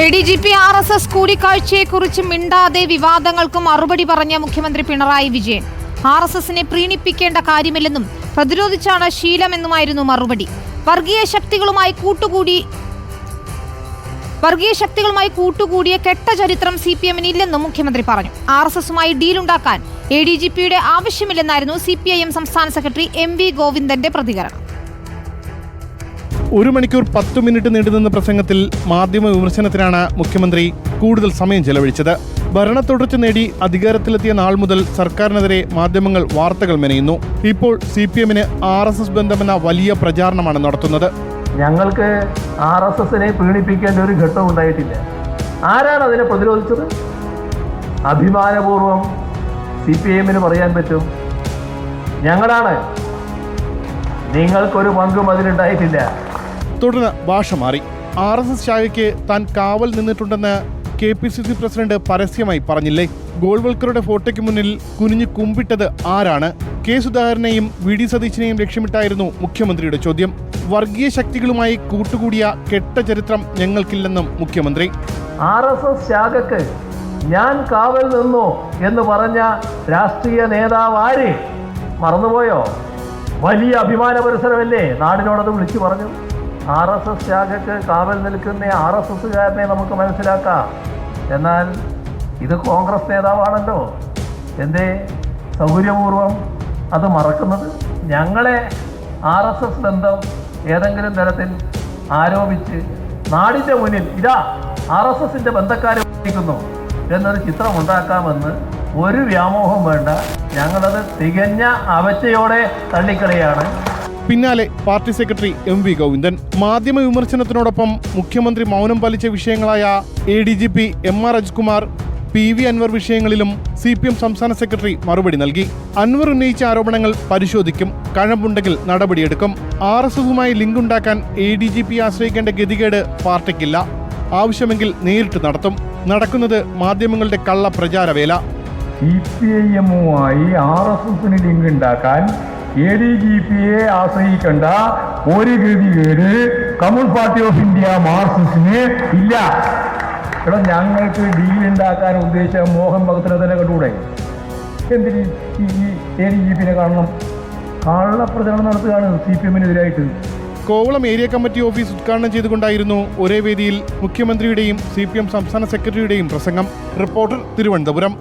ADGP RSS കൂടിക്കാഴ്ചയെക്കുറിച്ച് മിണ്ടാതെ വിവാദങ്ങൾക്ക് മറുപടി പറഞ്ഞ മുഖ്യമന്ത്രി പിണറായി വിജയൻ. RSSനെ പ്രീണിപ്പിക്കേണ്ട കാര്യമില്ലെന്നും പ്രതിരോധിച്ചാണ് ശീലമെന്നുമായിരുന്നു മറുപടി. വർഗീയ ശക്തികളുമായി കൂട്ടുകൂടിയ കെട്ട ചരിത്രം CPM-ന് ഇല്ലെന്നും മുഖ്യമന്ത്രി പറഞ്ഞു. RSSുമായി ഡീലുണ്ടാക്കാൻ ADGPയുടെ ആവശ്യമില്ലെന്നായിരുന്നു CPIM സംസ്ഥാന സെക്രട്ടറി MV ഗോവിന്ദന്റെ പ്രതികരണം. 1 മണിക്കൂർ 10 മിനിറ്റ് നീണ്ടുനിന്ന പ്രസംഗത്തിൽ മാധ്യമ വിമർശനത്തിനാണ് മുഖ്യമന്ത്രി കൂടുതൽ സമയം ചെലവഴിച്ചത്. ഭരണത്തുടർച്ച നേടി അധികാരത്തിലെത്തിയ നാൾ മുതൽ സർക്കാരിനെതിരെ മാധ്യമങ്ങൾ വാർത്തകൾ മെനയുന്നു. ഇപ്പോൾ CPM-ന് RSS ബന്ധമെന്ന വലിയ പ്രചാരണമാണ് നടത്തുന്നത്. ഞങ്ങൾക്ക് RSSനെ പീഡിപ്പിക്കേണ്ട ഒരു ഘട്ടം ഉണ്ടായിട്ടില്ല. ആരാണ് അതിനെ പ്രതിരോധിച്ചത്? അഭിമാനപൂർവം CPM-ന് പറയാൻ പറ്റും, ഞങ്ങളാണ്. നിങ്ങൾക്കൊരു പങ്കും അതിലുണ്ടായിട്ടില്ല. തുടർന്ന് ഭാഷ മാറി. RSS ശാഖയ്ക്ക് താൻ കാവൽ നിന്നിട്ടുണ്ടെന്ന് KPCC പ്രസിഡന്റ് പരസ്യമായി പറഞ്ഞില്ലേ? ഗോൾവൽക്കറുടെ ഫോട്ടോയ്ക്ക് മുന്നിൽ കുനിഞ്ഞു കുമ്പിട്ടത് ആരാണ്? K സുധാകരനെയും VD സതീശനെയും ലക്ഷ്യമിട്ടായിരുന്നു മുഖ്യമന്ത്രിയുടെ ചോദ്യം. വർഗീയ ശക്തികളുമായി കൂട്ടുകൂടിയ കെട്ട ചരിത്രം ഞങ്ങൾക്കില്ലെന്നും മുഖ്യമന്ത്രി. RSS ശാഖയ്ക്ക് ഞാൻ കാവൽ നിന്നു എന്ന് പറഞ്ഞ രാഷ്ട്രീയ നേതാവ് ആര്? മറന്നുപോയോ? വലിയ അഭിമാന പരിസരമല്ലേ നാടിനോടത് വിളിച്ചു പറഞ്ഞു. RSS ശാഖയ്ക്ക് കാവൽ നിൽക്കുന്ന RSSകാരനെ നമുക്ക് മനസ്സിലാക്കാം. എന്നാൽ ഇത് കോൺഗ്രസ് നേതാവാണല്ലോ. എന്തേ സൗകര്യപൂർവം അത് മറക്കുന്നത്? ഞങ്ങളെ RSS ബന്ധം ഏതെങ്കിലും തരത്തിൽ ആരോപിച്ച് നാടിൻ്റെ മുന്നിൽ ഇതാ RSSന്റെ ബന്ധക്കാരെ വഹിക്കുന്നു എന്നൊരു ചിത്രം ഉണ്ടാക്കാമെന്ന് ഒരു വ്യാമോഹം വേണ്ട. ഞങ്ങളത് തികഞ്ഞ അവസ്ഥയോടെ തള്ളിക്കളയാണ്. പിന്നാലെ പാർട്ടി സെക്രട്ടറി MV ഗോവിന്ദൻ. മാധ്യമ വിമർശനത്തിനോടൊപ്പം മുഖ്യമന്ത്രി മൗനം പാലിച്ച വിഷയങ്ങളായ ADGP MR Ajithkumar, PV Anwar വിഷയങ്ങളിലും CPM സംസ്ഥാന സെക്രട്ടറി മറുപടി നൽകി. അൻവർ ഉന്നയിച്ച ആരോപണങ്ങൾ പരിശോധിക്കും, കഴമ്പുണ്ടെങ്കിൽ നടപടിയെടുക്കും. RSSുമായി ലിങ്ക് ഉണ്ടാക്കാൻ ADGP ആശ്രയിക്കേണ്ട ഗതികേട് പാർട്ടിക്കില്ല. ആവശ്യമെങ്കിൽ നേരിട്ട് നടത്തും. നടക്കുന്നത് മാധ്യമങ്ങളുടെ കള്ള പ്രചാരവേല. CPIM-മായി RSSന് ലിങ്ക് ഉണ്ടാക്കാൻ ADGPയെ ആശ്രയിക്കേണ്ട ഒരു ഗതികേട് കമ്മ്യൂണിസ്റ്റ് പാർട്ടി ഓഫ് ഇന്ത്യ മാർക്സിസ്റ്റിന് ഇല്ല. ഇവിടെ ഞങ്ങൾക്ക് ഡീൽ ഉണ്ടാക്കാൻ ഉദ്ദേശിച്ച മോഹൻ ഭഗത്തിനെ തന്നെ കണ്ടുകൂടെ? എന്തിന് ഈ ADGPനെ കാണണം? കള്ളപ്രചരണം നടത്തുകയാണ് CPM-നെതിരായിട്ട്. കോവളം ഏരിയ കമ്മിറ്റി ഓഫീസ് ഉദ്ഘാടനം ചെയ്തുകൊണ്ടായിരുന്നു ഒരേ വേദിയിൽ മുഖ്യമന്ത്രിയുടെയും CPM സംസ്ഥാന സെക്രട്ടറിയുടെയും പ്രസംഗം. റിപ്പോർട്ടർ, തിരുവനന്തപുരം.